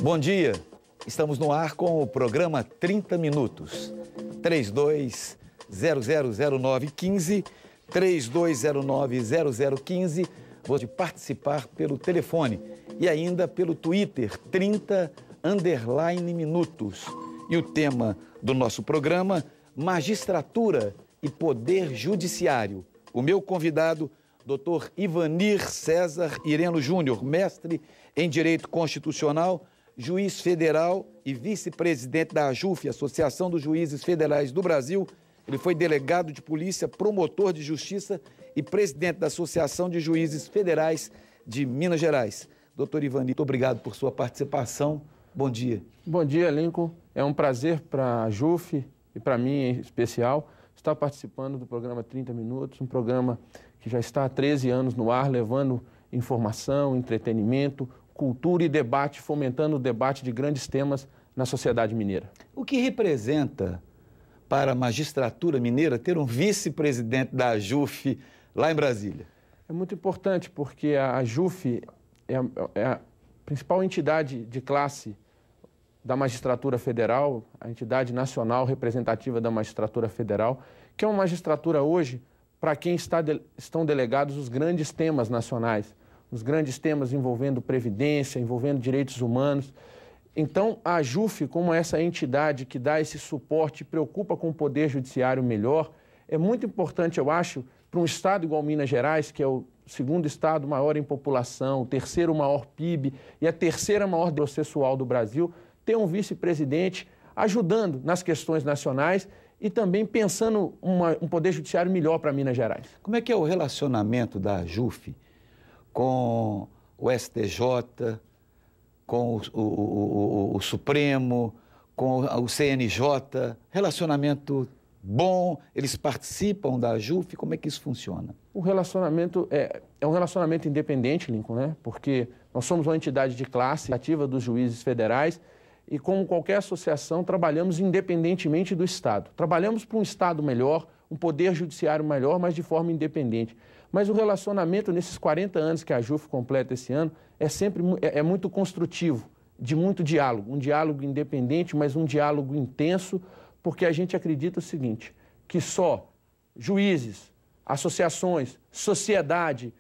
Bom dia, estamos no ar com o programa 30 Minutos, 32000915, 32090015, pode participar pelo telefone e ainda pelo Twitter, 30_minutos. E o tema do nosso programa, Magistratura e Poder Judiciário. O meu convidado, Dr. Ivanir César Ireno Júnior, mestre em Direito Constitucional, juiz federal e vice-presidente da AJUF, Associação dos Juízes Federais do Brasil. Ele foi delegado de polícia, promotor de justiça e presidente da Associação de Juízes Federais de Minas Gerais. Doutor Ivanir, muito obrigado por sua participação. Bom dia. Bom dia, Lincoln. É um prazer para a AJUF e para mim em especial estar participando do programa 30 Minutos, um programa que já está há 13 anos no ar, levando informação, entretenimento, cultura e debate, fomentando o debate de grandes temas na sociedade mineira. O que representa para a magistratura mineira ter um vice-presidente da AJUF lá em Brasília? É muito importante porque a AJUF é a principal entidade de classe da magistratura federal, a entidade nacional representativa da magistratura federal, que é uma magistratura hoje para quem estão delegados os grandes temas nacionais, os grandes temas envolvendo previdência, envolvendo direitos humanos. Então, a AJUF, como essa entidade que dá esse suporte, preocupa com o poder judiciário melhor, é muito importante, eu acho, para um estado igual Minas Gerais, que é o segundo estado maior em população, o terceiro maior PIB e a terceira maior processual do Brasil, ter um vice-presidente ajudando nas questões nacionais e também pensando um poder judiciário melhor para Minas Gerais. Como é que é o relacionamento da AJUF com o STJ, com o Supremo, com o CNJ? Relacionamento bom? Eles participam da AJUF? Como é que isso funciona? O relacionamento é um relacionamento independente, Lincoln, né? Porque nós somos uma entidade de classe ativa dos juízes federais e, como qualquer associação, trabalhamos independentemente do Estado. Trabalhamos para um Estado melhor, um poder judiciário melhor, mas de forma independente. Mas o relacionamento, nesses 40 anos que a AJUF completa esse ano, é muito construtivo, de muito diálogo. Um diálogo independente, mas um diálogo intenso, porque a gente acredita o seguinte, que só juízes, associações, sociedade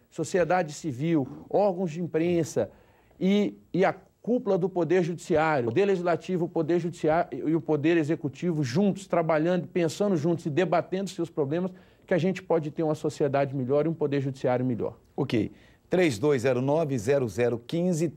civil, órgãos de imprensa e a cúpula do Poder Judiciário, o Poder Legislativo, o Poder Judiciário e o Poder Executivo juntos, trabalhando, pensando juntos e debatendo seus problemas, que a gente pode ter uma sociedade melhor e um Poder Judiciário melhor. Ok. 32090015,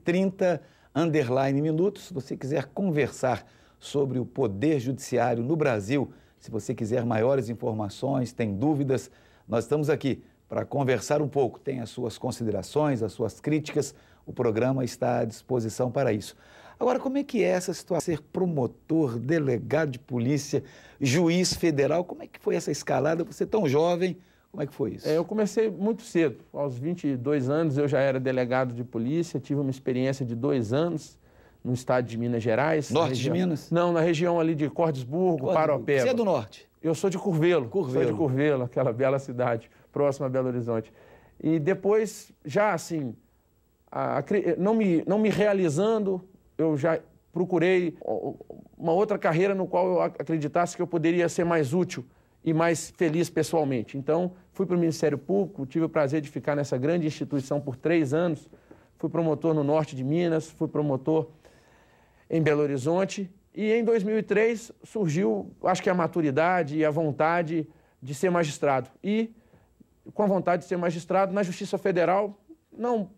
30_minutos. Se você quiser conversar sobre o Poder Judiciário no Brasil, se você quiser maiores informações, tem dúvidas, nós estamos aqui para conversar um pouco. Tem as suas considerações, as suas críticas, o programa está à disposição para isso. Agora, como é que é essa situação? Ser promotor, delegado de polícia, juiz federal, como é que foi essa escalada? Você tão jovem, como é que foi isso? Eu comecei muito cedo. Aos 22 anos eu já era delegado de polícia, tive uma experiência de 2 anos no estado de Minas Gerais. Norte de Minas? Não, na região ali de Cordesburgo, Paropeba. Você é do norte? Eu sou de Curvelo. Sou de Curvelo, aquela bela cidade, próxima a Belo Horizonte. E depois, já assim, não me realizando, eu já procurei uma outra carreira no qual eu acreditasse que eu poderia ser mais útil e mais feliz pessoalmente. Então, fui para o Ministério Público, tive o prazer de ficar nessa grande instituição por 3 anos, fui promotor no norte de Minas, fui promotor em Belo Horizonte e em 2003 surgiu, acho que a maturidade e a vontade de ser magistrado. E com a vontade de ser magistrado na Justiça Federal, não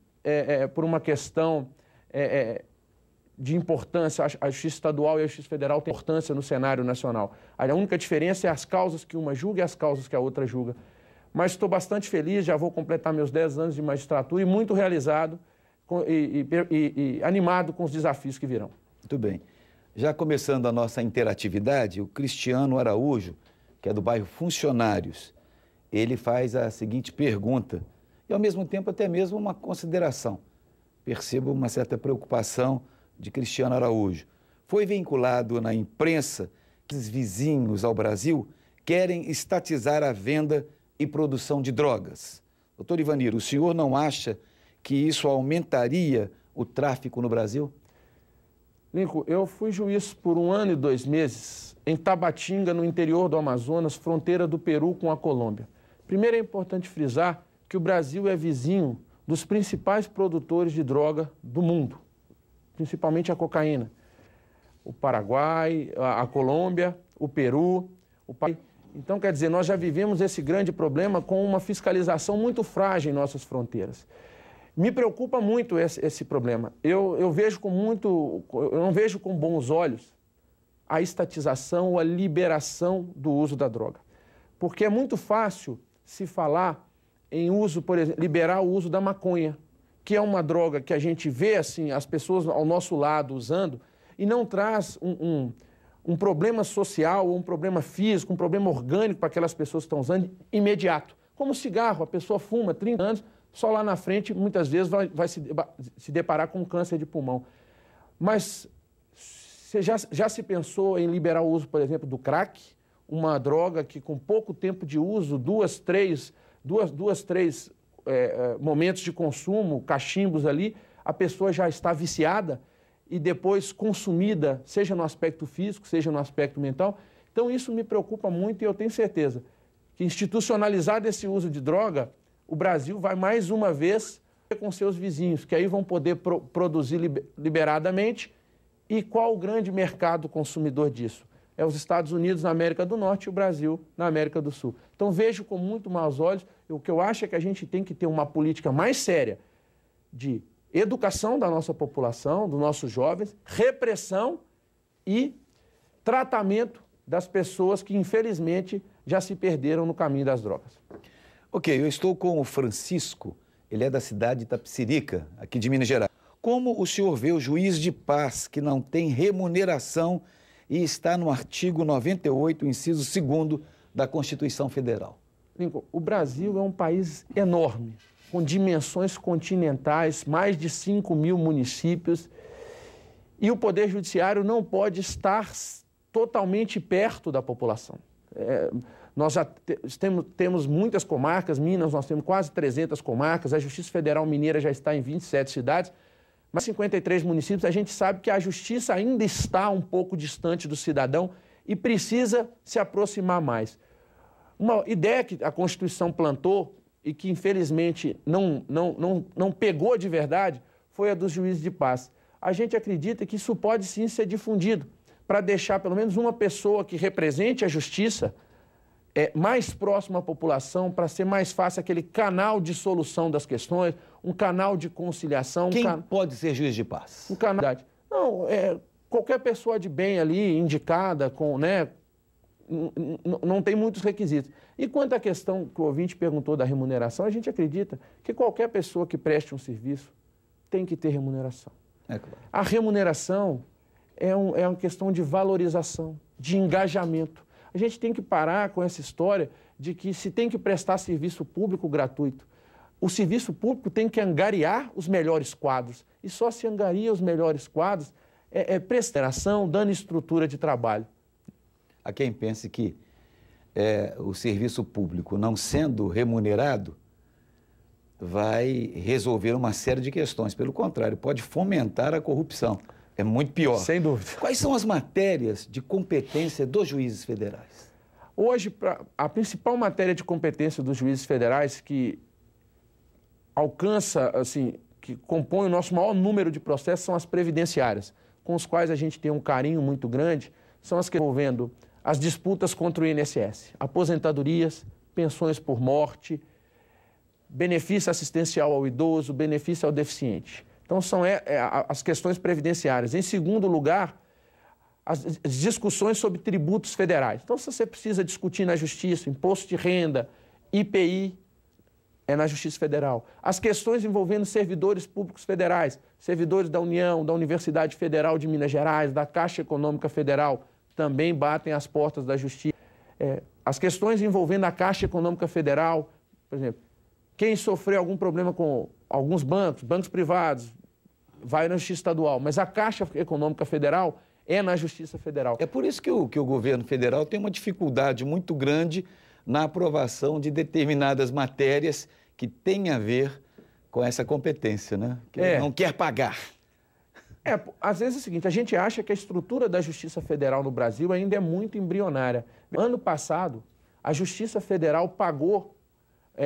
por uma questão de importância, a Justiça Estadual e a Justiça Federal têm importância no cenário nacional. A única diferença é as causas que uma julga e as causas que a outra julga. Mas estou bastante feliz, já vou completar meus 10 anos de magistratura e muito realizado e animado com os desafios que virão. Muito bem. Já começando a nossa interatividade, o Cristiano Araújo, que é do bairro Funcionários, ele faz a seguinte pergunta e, ao mesmo tempo, até mesmo uma consideração. Percebo uma certa preocupação de Cristiano Araújo. Foi vinculado na imprensa que os vizinhos ao Brasil querem estatizar a venda e produção de drogas. Doutor Ivanir, o senhor não acha que isso aumentaria o tráfico no Brasil? Lincoln, eu fui juiz por 1 ano e 2 meses em Tabatinga, no interior do Amazonas, fronteira do Peru com a Colômbia. Primeiro é importante frisar que o Brasil é vizinho dos principais produtores de droga do mundo, principalmente a cocaína. O Paraguai, a Colômbia, o Peru, o país. Então, quer dizer, nós já vivemos esse grande problema com uma fiscalização muito frágil em nossas fronteiras. Me preocupa muito esse problema. Eu não vejo com bons olhos a estatização ou a liberação do uso da droga. Porque é muito fácil se falar em uso, por exemplo, liberar o uso da maconha, que é uma droga que a gente vê assim, as pessoas ao nosso lado usando, e não traz um problema social, um problema físico, um problema orgânico para aquelas pessoas que estão usando imediato. Como cigarro, a pessoa fuma 30 anos, só lá na frente, muitas vezes, vai se deparar com câncer de pulmão. Mas você já se pensou em liberar o uso, por exemplo, do crack? Uma droga que, com pouco tempo de uso, duas, três momentos de consumo, cachimbos ali, a pessoa já está viciada e depois consumida, seja no aspecto físico, seja no aspecto mental. Então, isso me preocupa muito e eu tenho certeza que, institucionalizado esse uso de droga, o Brasil vai mais uma vez com seus vizinhos, que aí vão poder produzir liberadamente. E qual o grande mercado consumidor disso? É os Estados Unidos na América do Norte e o Brasil na América do Sul. Então, vejo com muito maus olhos. O que eu acho é que a gente tem que ter uma política mais séria de educação da nossa população, dos nossos jovens, repressão e tratamento das pessoas que, infelizmente, já se perderam no caminho das drogas. Ok, eu estou com o Francisco, ele é da cidade de Itapecerica, aqui de Minas Gerais. Como o senhor vê o juiz de paz que não tem remuneração e está no artigo 98, inciso 2º da Constituição Federal? Lincoln, o Brasil é um país enorme, com dimensões continentais, mais de 5.000 municípios, e o Poder Judiciário não pode estar totalmente perto da população. Nós já temos muitas comarcas, Minas nós temos quase 300 comarcas, a Justiça Federal Mineira já está em 27 cidades, mas 53 municípios, a gente sabe que a justiça ainda está um pouco distante do cidadão e precisa se aproximar mais. Uma ideia que a Constituição plantou e que, infelizmente, não pegou de verdade foi a dos juízes de paz. A gente acredita que isso pode sim ser difundido para deixar pelo menos uma pessoa que represente a justiça mais próximo à população, para ser mais fácil aquele canal de solução das questões, um canal de conciliação. Quem pode ser juiz de paz? Um canal. Não, qualquer pessoa de bem ali, indicada, não tem muitos requisitos. E quanto à questão que o ouvinte perguntou da remuneração, a gente acredita que qualquer pessoa que preste um serviço tem que ter remuneração. É claro. A remuneração é uma questão de valorização, de engajamento. A gente tem que parar com essa história de que se tem que prestar serviço público gratuito. O serviço público tem que angariar os melhores quadros. E só se angaria os melhores quadros prestação, dando estrutura de trabalho. Há quem pense que o serviço público, não sendo remunerado, vai resolver uma série de questões. Pelo contrário, pode fomentar a corrupção. É muito pior. Sem dúvida. Quais são as matérias de competência dos juízes federais? Hoje, a principal matéria de competência dos juízes federais que alcança, assim, que compõe o nosso maior número de processos são as previdenciárias, com os quais a gente tem um carinho muito grande, são as que envolvendo as disputas contra o INSS, aposentadorias, pensões por morte, benefício assistencial ao idoso, benefício ao deficiente. Então, são as questões previdenciárias. Em segundo lugar, as discussões sobre tributos federais. Então, se você precisa discutir na Justiça, imposto de renda, IPI, é na Justiça Federal. As questões envolvendo servidores públicos federais, servidores da União, da Universidade Federal de Minas Gerais, da Caixa Econômica Federal, também batem as portas da Justiça. As questões envolvendo a Caixa Econômica Federal, por exemplo, quem sofreu algum problema com alguns bancos privados, vai na Justiça Estadual, mas a Caixa Econômica Federal é na Justiça Federal. É por isso que o governo federal tem uma dificuldade muito grande na aprovação de determinadas matérias que têm a ver com essa competência, né? Que não quer pagar. Às vezes é o seguinte, a gente acha que a estrutura da Justiça Federal no Brasil ainda é muito embrionária. Ano passado, a Justiça Federal pagou,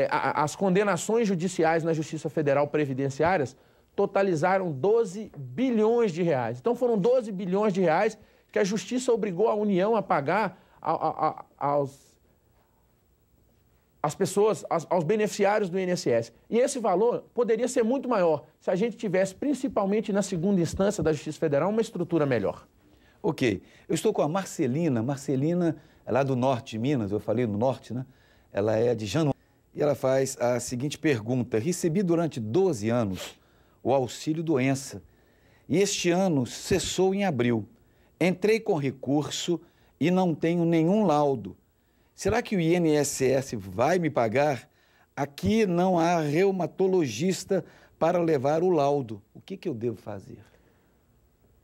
as condenações judiciais na Justiça Federal previdenciárias totalizaram 12 bilhões de reais. Então foram 12 bilhões de reais que a Justiça obrigou a União a pagar às pessoas, aos beneficiários do INSS. E esse valor poderia ser muito maior se a gente tivesse, principalmente na segunda instância da Justiça Federal, uma estrutura melhor. Ok. Eu estou com a Marcelina. Marcelina é lá do norte de Minas, eu falei no norte, né? Ela é de Januário. E ela faz a seguinte pergunta. Recebi durante 12 anos o auxílio-doença e este ano cessou em abril. Entrei com recurso e não tenho nenhum laudo. Será que o INSS vai me pagar? Aqui não há reumatologista para levar o laudo. O que eu devo fazer?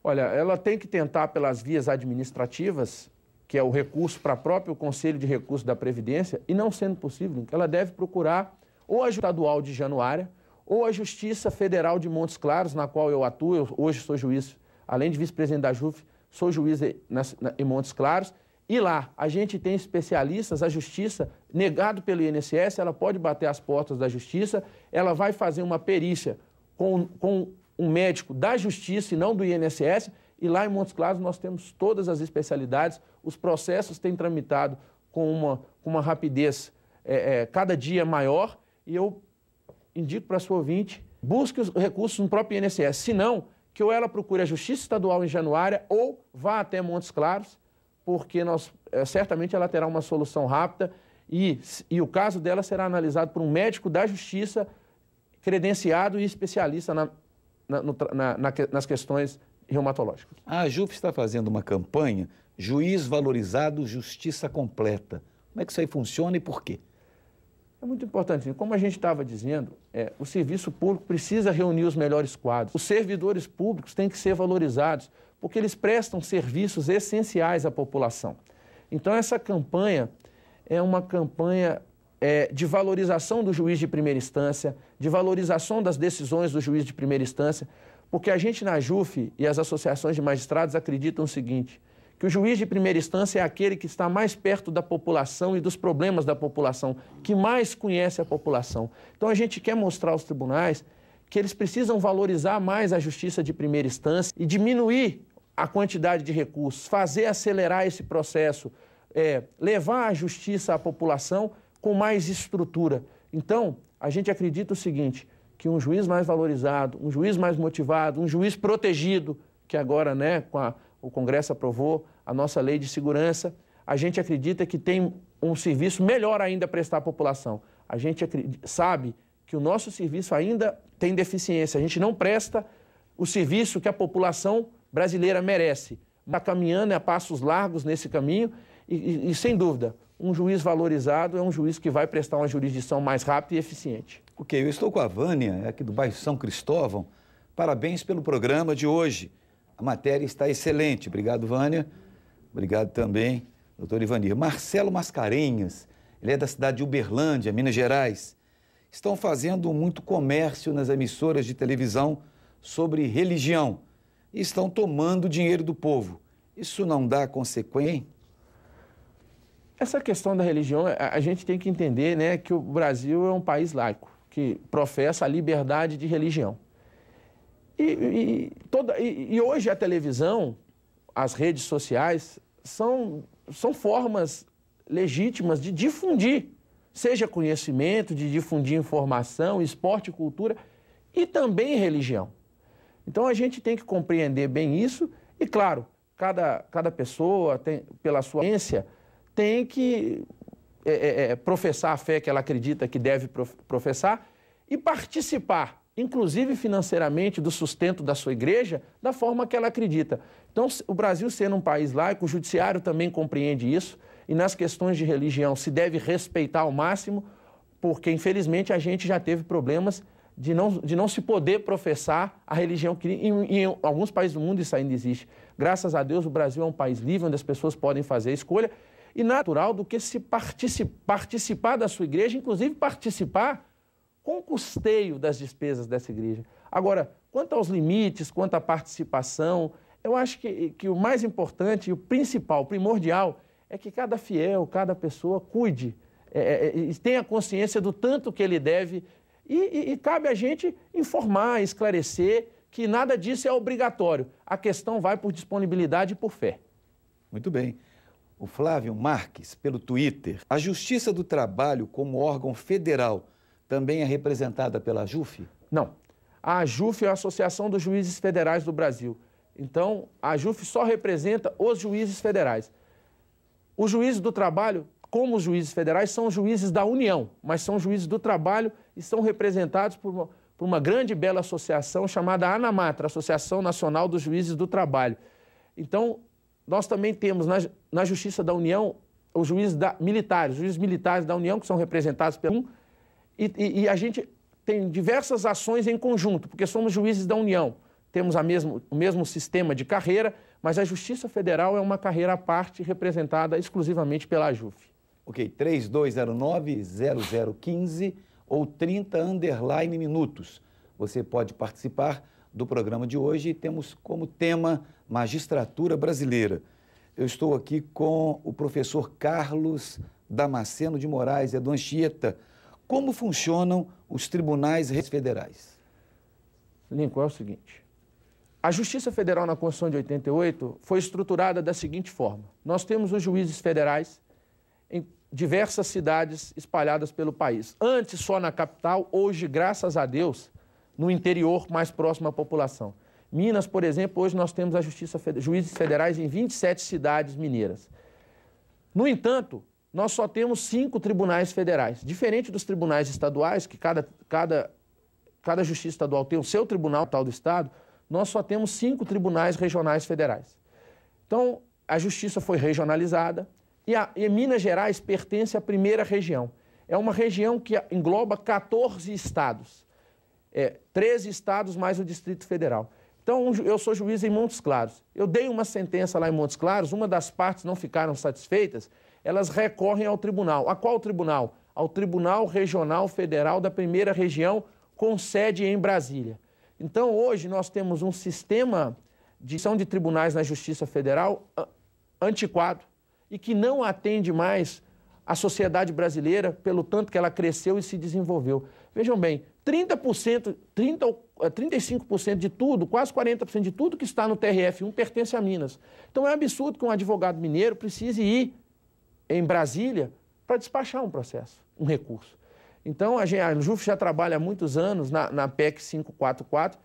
Olha, ela tem que tentar pelas vias administrativas, que é o recurso para o próprio Conselho de Recursos da Previdência, e não sendo possível, ela deve procurar ou a Justiça Estadual de Januária ou a Justiça Federal de Montes Claros, na qual eu atuo. Eu hoje sou juiz, além de vice-presidente da JUF, sou juiz em Montes Claros. E lá, a gente tem especialistas, a Justiça, negado pelo INSS, ela pode bater as portas da Justiça, ela vai fazer uma perícia com um médico da Justiça e não do INSS, e lá em Montes Claros nós temos todas as especialidades, os processos têm tramitado com uma rapidez cada dia maior, e eu indico para a sua ouvinte, busque os recursos no próprio INSS, se não, que ou ela procure a Justiça Estadual em Januária ou vá até Montes Claros, porque certamente ela terá uma solução rápida e o caso dela será analisado por um médico da Justiça credenciado e especialista nas questões reumatológicas. A JUF está fazendo uma campanha, Juiz Valorizado, Justiça Completa. Como é que isso aí funciona e por quê? É muito importante. Como a gente estava dizendo, o serviço público precisa reunir os melhores quadros. Os servidores públicos têm que ser valorizados, porque eles prestam serviços essenciais à população. Então, essa campanha é uma campanha de valorização do juiz de primeira instância, de valorização das decisões do juiz de primeira instância, porque a gente na JUF e as associações de magistrados acreditam o seguinte, que o juiz de primeira instância é aquele que está mais perto da população e dos problemas da população, que mais conhece a população. Então, a gente quer mostrar aos tribunais que eles precisam valorizar mais a justiça de primeira instância e diminuir a quantidade de recursos, fazer acelerar esse processo, levar a justiça à população com mais estrutura. Então, a gente acredita o seguinte, que um juiz mais valorizado, um juiz mais motivado, um juiz protegido, que agora, o Congresso aprovou a nossa lei de segurança, a gente acredita que tem um serviço melhor ainda a prestar à população. A gente sabe que o nosso serviço ainda tem deficiência, a gente não presta o serviço que a população brasileira merece. Está caminhando a passos largos nesse caminho e, sem dúvida, um juiz valorizado é um juiz que vai prestar uma jurisdição mais rápida e eficiente. Ok, eu estou com a Vânia, aqui do bairro São Cristóvão. Parabéns pelo programa de hoje. A matéria está excelente. Obrigado, Vânia. Obrigado também, doutor Ivanir. Marcelo Mascarenhas, ele é da cidade de Uberlândia, Minas Gerais. Estão fazendo muito comércio nas emissoras de televisão sobre religião e estão tomando dinheiro do povo. Isso não dá consequência? Essa questão da religião, a gente tem que entender, que o Brasil é um país laico, que professa a liberdade de religião. E hoje a televisão, as redes sociais, são formas legítimas de difundir, seja conhecimento, de difundir informação, esporte, cultura e também religião. Então a gente tem que compreender bem isso e, claro, cada pessoa, pela sua ciência, tem que professar a fé que ela acredita que deve professar e participar, inclusive financeiramente, do sustento da sua igreja, da forma que ela acredita. Então, o Brasil sendo um país laico, o judiciário também compreende isso, e nas questões de religião se deve respeitar ao máximo, porque, infelizmente, a gente já teve problemas de não se poder professar a religião que em alguns países do mundo isso ainda existe. Graças a Deus, o Brasil é um país livre, onde as pessoas podem fazer a escolha, e natural do que se participar da sua igreja, inclusive participar com o custeio das despesas dessa igreja. Agora, quanto aos limites, quanto à participação, eu acho que o mais importante e o principal, o primordial, é que cada fiel, cada pessoa cuide e tenha consciência do tanto que ele deve e cabe a gente informar, esclarecer que nada disso é obrigatório. A questão vai por disponibilidade e por fé. Muito bem. O Flávio Marques, pelo Twitter. A Justiça do Trabalho, como órgão federal, também é representada pela AJUF? Não. A AJUF é a Associação dos Juízes Federais do Brasil. Então, a AJUF só representa os juízes federais. Os juízes do trabalho, como os juízes federais, são os juízes da União, mas são juízes do trabalho e são representados por uma grande e bela associação chamada ANAMATRA, Associação Nacional dos Juízes do Trabalho. Então, nós também temos na Justiça da União os juízes militares da União, que são representados pelo e a gente tem diversas ações em conjunto, porque somos juízes da União. Temos o mesmo sistema de carreira, mas a Justiça Federal é uma carreira à parte representada exclusivamente pela AJUF. Ok, 3209-0015 ou 30_minutos. Você pode participar do programa de hoje e temos como tema Magistratura Brasileira. Eu estou aqui com o professor Carlos Damasceno de Moraes, do Anchieta. Como funcionam os tribunais federais? Lincoln, é o seguinte. A Justiça Federal na Constituição de 88 foi estruturada da seguinte forma. Nós temos os juízes federais em diversas cidades espalhadas pelo país. Antes só na capital, hoje, graças a Deus, no interior mais próximo à população. Minas, por exemplo, hoje nós temos juízes federais em 27 cidades mineiras. No entanto, nós só temos 5 tribunais federais. Diferente dos tribunais estaduais, que cada justiça estadual tem o seu tribunal tal do estado, nós só temos 5 tribunais regionais federais. Então, a justiça foi regionalizada e Minas Gerais pertence à primeira região. É uma região que engloba 14 estados, 13 estados mais o Distrito Federal. Então, eu sou juiz em Montes Claros. Eu dei uma sentença lá em Montes Claros, uma das partes não ficaram satisfeitas, elas recorrem ao tribunal. A qual tribunal? Ao Tribunal Regional Federal da primeira região, com sede em Brasília. Então, hoje, nós temos um sistema de tribunais na Justiça Federal antiquado e que não atende mais a sociedade brasileira pelo tanto que ela cresceu e se desenvolveu. Vejam bem, 35% de tudo, quase 40% de tudo que está no TRF1 pertence a Minas. Então, é absurdo que um advogado mineiro precise ir em Brasília para despachar um processo, um recurso. Então, a JUF já trabalha há muitos anos na PEC 544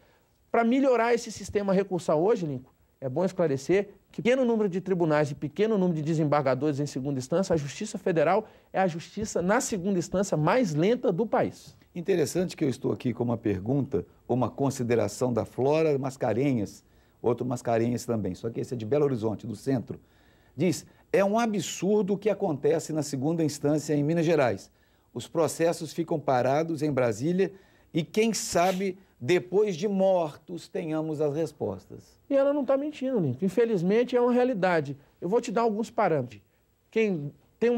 para melhorar esse sistema recursal. Hoje, Lincoln, é bom esclarecer que pequeno número de tribunais e pequeno número de desembargadores em segunda instância, a Justiça Federal é a justiça na segunda instância mais lenta do país. Interessante que eu estou aqui com uma pergunta, uma consideração da Flora Mascarenhas, outro Mascarenhas também, só que esse é de Belo Horizonte, do centro. Diz, é um absurdo o que acontece na segunda instância em Minas Gerais. Os processos ficam parados em Brasília e, quem sabe, depois de mortos, tenhamos as respostas. E ela não está mentindo, Lincoln. Infelizmente, é uma realidade. Eu vou te dar alguns parâmetros. Quem tem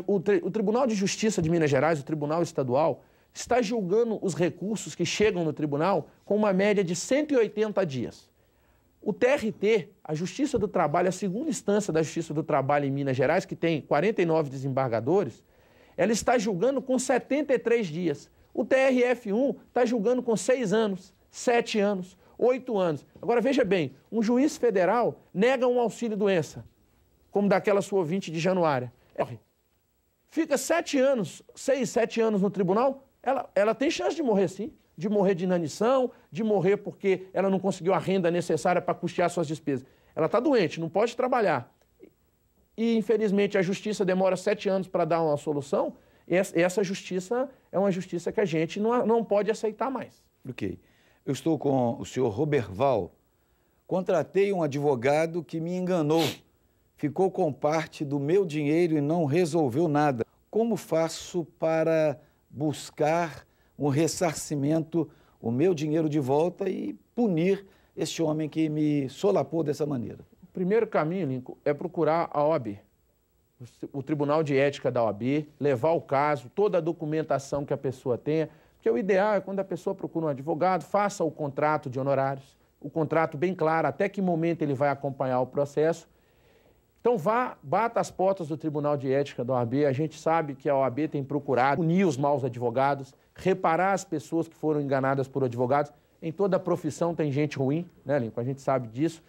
o Tribunal de Justiça de Minas Gerais, o Tribunal Estadual, está julgando os recursos que chegam no tribunal com uma média de 180 dias. O TRT, a Justiça do Trabalho, a segunda instância da Justiça do Trabalho em Minas Gerais, que tem 49 desembargadores, ela está julgando com 73 dias. O TRF1 está julgando com 6 anos, 7 anos, 8 anos. Agora, veja bem, um juiz federal nega um auxílio-doença, como daquela sua ouvinte de Januária. Fica 7 anos, 6, 7 anos no tribunal, ela tem chance de morrer sim, de morrer de inanição, de morrer porque ela não conseguiu a renda necessária para custear suas despesas. Ela está doente, não pode trabalhar. E, infelizmente, a justiça demora 7 anos para dar uma solução, e essa justiça é uma justiça que a gente não pode aceitar mais. Ok. Eu estou com o senhor Roberval. Contratei um advogado que me enganou, ficou com parte do meu dinheiro e não resolveu nada. Como faço para buscar um ressarcimento, o meu dinheiro de volta e punir este homem que me solapou dessa maneira? O primeiro caminho, Lincoln, é procurar a OAB, o Tribunal de Ética da OAB, levar o caso, toda a documentação que a pessoa tenha, Porque o ideal é quando a pessoa procura um advogado, faça o contrato de honorários, o contrato bem claro, até que momento ele vai acompanhar o processo. Então bata as portas do Tribunal de Ética da OAB, a gente sabe que a OAB tem procurado unir os maus advogados, reparar as pessoas que foram enganadas por advogados. Em toda a profissão tem gente ruim, né, Lincoln? A gente sabe disso.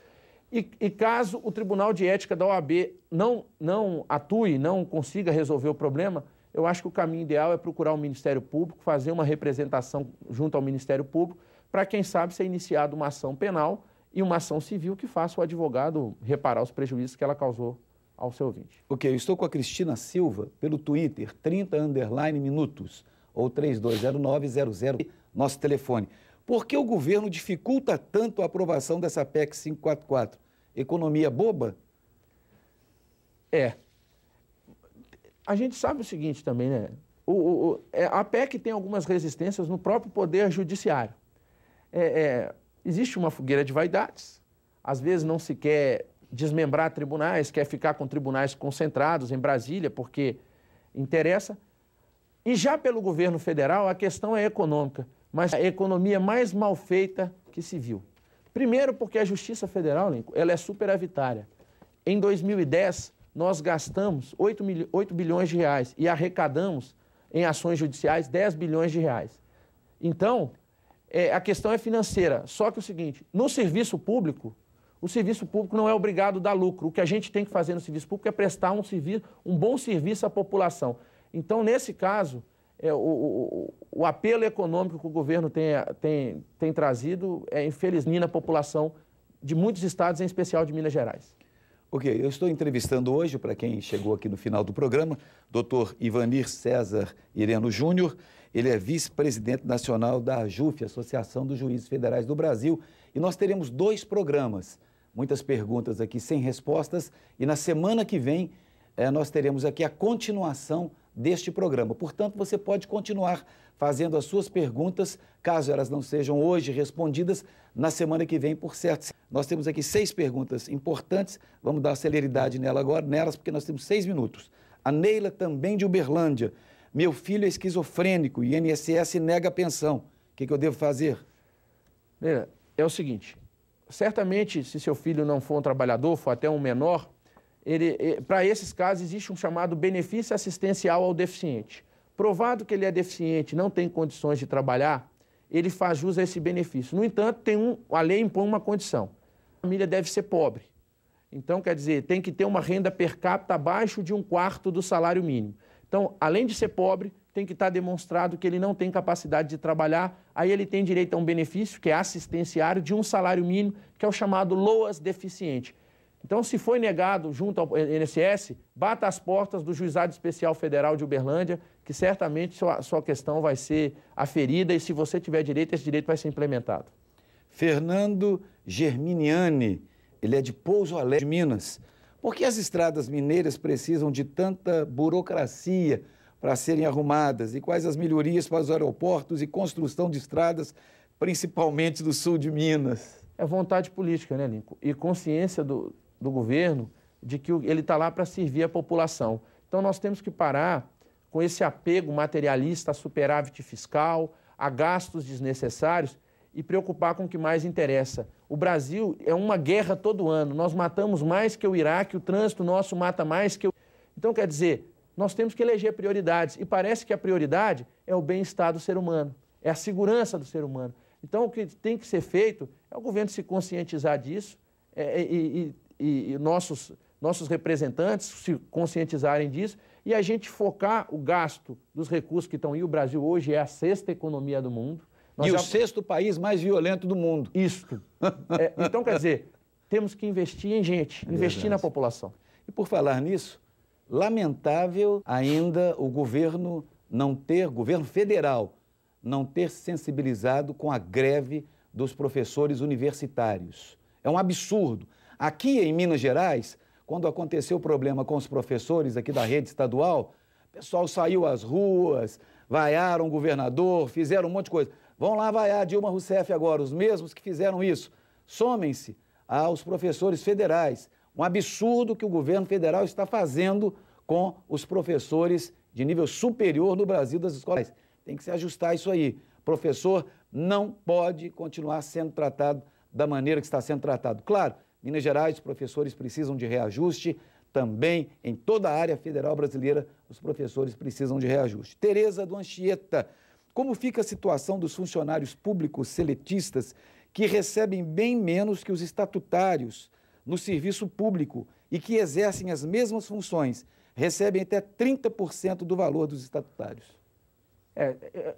E caso o Tribunal de Ética da OAB não atue, não consiga resolver o problema, eu acho que o caminho ideal é procurar o Ministério Público, fazer uma representação junto ao Ministério Público, para, quem sabe, ser iniciada uma ação penal e uma ação civil que faça o advogado reparar os prejuízos que ela causou ao seu ouvinte. Ok, eu estou com a Cristina Silva pelo Twitter, 30_minutos, ou 320900, nosso telefone. Por que o governo dificulta tanto a aprovação dessa PEC 544? Economia boba? A gente sabe o seguinte também, né? A PEC tem algumas resistências no próprio Poder Judiciário. Existe uma fogueira de vaidades, às vezes não se quer desmembrar tribunais, quer ficar com tribunais concentrados em Brasília, porque interessa. E já pelo governo federal, a questão é econômica, mas a economia mais mal feita que se viu. Primeiro porque a Justiça Federal, Lincoln, ela é superavitária. Em 2010, nós gastamos 8 bilhões de reais e arrecadamos em ações judiciais 10 bilhões de reais. Então, a questão é financeira. Só que é o seguinte, no serviço público, o serviço público não é obrigado a dar lucro. O que a gente tem que fazer no serviço público é prestar um bom serviço à população. Então, nesse caso, o apelo econômico que o governo tem trazido é infelizmente na população de muitos estados, em especial de Minas Gerais. Ok, eu estou entrevistando hoje, para quem chegou aqui no final do programa, Dr. Ivanir César Ireno Júnior. Ele é vice-presidente nacional da AJUF, Associação dos Juízes Federais do Brasil. E nós teremos 2 programas, muitas perguntas aqui sem respostas. E na semana que vem, nós teremos aqui a continuação deste programa. Portanto, você pode continuar fazendo as suas perguntas, caso elas não sejam hoje respondidas, na semana que vem, por certo. Nós temos aqui 6 perguntas importantes, vamos dar celeridade nelas, porque nós temos 6 minutos. A Neila, também de Uberlândia. Meu filho é esquizofrênico e INSS nega a pensão. O que eu devo fazer? É o seguinte, certamente, se seu filho não for um trabalhador, for até um menor, para esses casos existe um chamado benefício assistencial ao deficiente. Provado que ele é deficiente, não tem condições de trabalhar, ele faz jus a esse benefício. No entanto, a lei impõe uma condição. A família deve ser pobre. Então, quer dizer, tem que ter uma renda per capita abaixo de 1/4 do salário mínimo. Então, além de ser pobre, tem que estar demonstrado que ele não tem capacidade de trabalhar, aí ele tem direito a um benefício, que é assistenciário, de um salário mínimo, que é o chamado LOAS deficiente. Então, se foi negado junto ao INSS, bata as portas do Juizado Especial Federal de Uberlândia, que certamente sua questão vai ser aferida e, se você tiver direito, esse direito vai ser implementado. Fernando Germiniani, ele é de Pouso Alegre, Minas. Por que as estradas mineiras precisam de tanta burocracia para serem arrumadas? E quais as melhorias para os aeroportos e construção de estradas, principalmente do sul de Minas? É vontade política, né, Lincoln? E consciência do governo de que ele está lá para servir a população. Então, nós temos que parar com esse apego materialista a superávit fiscal, a gastos desnecessários e preocupar com o que mais interessa. O Brasil é uma guerra todo ano. Nós matamos mais que o Iraque, o trânsito nosso mata mais que o... Então, quer dizer, nós temos que eleger prioridades. E parece que a prioridade é o bem-estar do ser humano, é a segurança do ser humano. Então, o que tem que ser feito é o governo se conscientizar disso e nossos representantes se conscientizarem disso e a gente focar o gasto dos recursos que estão aí. O Brasil hoje é a 6ª economia do mundo. O 6º país mais violento do mundo. Isso. Então, quer dizer, temos que investir em gente, investir na população. E por falar nisso, lamentável ainda o governo federal, não ter sensibilizado com a greve dos professores universitários. É um absurdo. Aqui em Minas Gerais, quando aconteceu o problema com os professores aqui da rede estadual, o pessoal saiu às ruas, vaiaram o governador, fizeram um monte de coisa. Vão lá vaiar Dilma Rousseff agora, os mesmos que fizeram isso. Somem-se aos professores federais. Um absurdo que o governo federal está fazendo com os professores de nível superior no Brasil das escolas. Tem que se ajustar isso aí. Professor não pode continuar sendo tratado da maneira que está sendo tratado. Claro, Minas Gerais, os professores precisam de reajuste, também em toda a área federal brasileira, os professores precisam de reajuste. Tereza do Anchieta, como fica a situação dos funcionários públicos seletistas que recebem bem menos que os estatutários no serviço público e que exercem as mesmas funções, recebem até 30% do valor dos estatutários?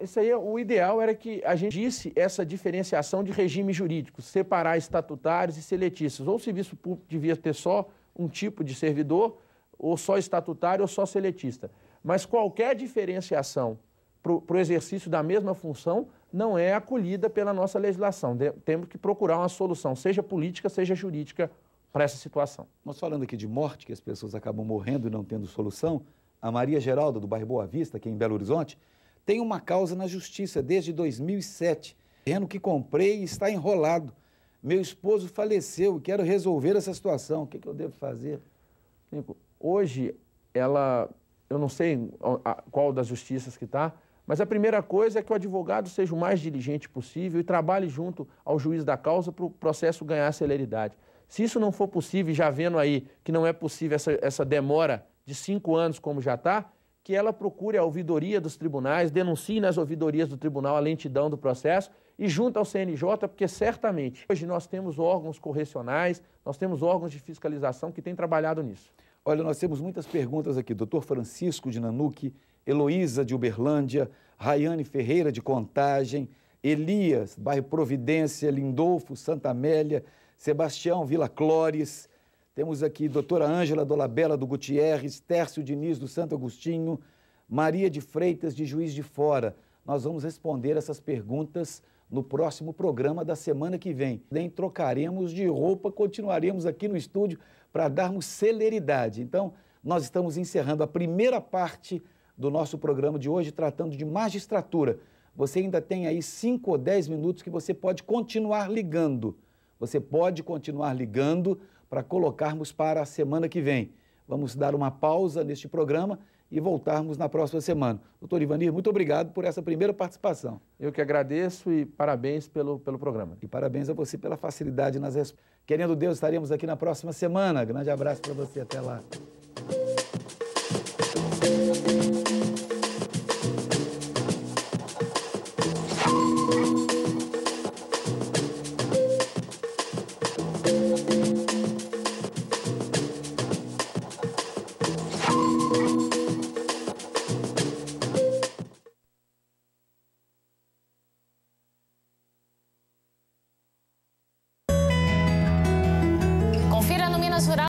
Isso aí, o ideal era que a gente disse essa diferenciação de regime jurídico, separar estatutários e seletistas. Ou o serviço público devia ter só um tipo de servidor, ou só estatutário ou só seletista. Mas qualquer diferenciação para o exercício da mesma função não é acolhida pela nossa legislação. Temos que procurar uma solução, seja política, seja jurídica, para essa situação. Nós falando aqui de morte, que as pessoas acabam morrendo e não tendo solução, a Maria Geralda, do bairro Boa Vista, aqui em Belo Horizonte, tem uma causa na justiça desde 2007. Terreno que comprei está enrolado. Meu esposo faleceu e quero resolver essa situação. O que eu devo fazer? Hoje, eu não sei qual das justiças que está, mas a primeira coisa é que o advogado seja o mais diligente possível e trabalhe junto ao juiz da causa para o processo ganhar celeridade. Se isso não for possível, já vendo aí que não é possível essa demora de 5 anos como já está, que ela procure a ouvidoria dos tribunais, denuncie nas ouvidorias do tribunal a lentidão do processo e junto ao CNJ, porque certamente hoje nós temos órgãos correcionais, nós temos órgãos de fiscalização que têm trabalhado nisso. Olha, nós temos muitas perguntas aqui. Doutor Francisco de Nanuque, Heloísa de Uberlândia, Rayane Ferreira de Contagem, Elias, bairro Providência, Lindolfo, Santa Amélia, Sebastião Vila Clores. Temos aqui doutora Ângela Dolabella do Gutierrez, Tércio Diniz do Santo Agostinho, Maria de Freitas de Juiz de Fora. Nós vamos responder essas perguntas no próximo programa da semana que vem. Nem trocaremos de roupa, continuaremos aqui no estúdio para darmos celeridade. Então, nós estamos encerrando a primeira parte do nosso programa de hoje, tratando de magistratura. Você ainda tem aí 5 ou 10 minutos que você pode continuar ligando. Você pode continuar ligando para colocarmos para a semana que vem. Vamos dar uma pausa neste programa e voltarmos na próxima semana. Doutor Ivanir, muito obrigado por essa primeira participação. Eu que agradeço e parabéns pelo programa. E parabéns a você pela facilidade nas respostas. Querendo Deus, estaremos aqui na próxima semana. Grande abraço para você. Até lá.